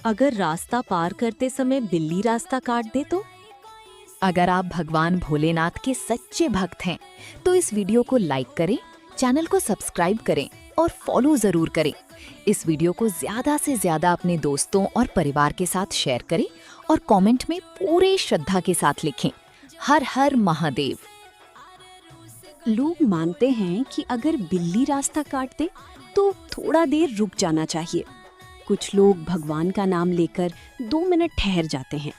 अगर रास्ता पार करते समय बिल्ली रास्ता काट दे तो? अगर आप भगवान भोलेनाथ के सच्चे भक्त हैं तो इस वीडियो को लाइक करें, चैनल को सब्सक्राइब करें और फॉलो जरूर करें। इस वीडियो को ज्यादा से ज्यादा अपने दोस्तों और परिवार के साथ शेयर करें और कमेंट में पूरे श्रद्धा के साथ लिखें, हर हर महादेव। लोग मानते हैं कि अगर बिल्ली रास्ता काट दे तो थोड़ा देर रुक जाना चाहिए। कुछ लोग भगवान का नाम लेकर 2 मिनट ठहर जाते हैं।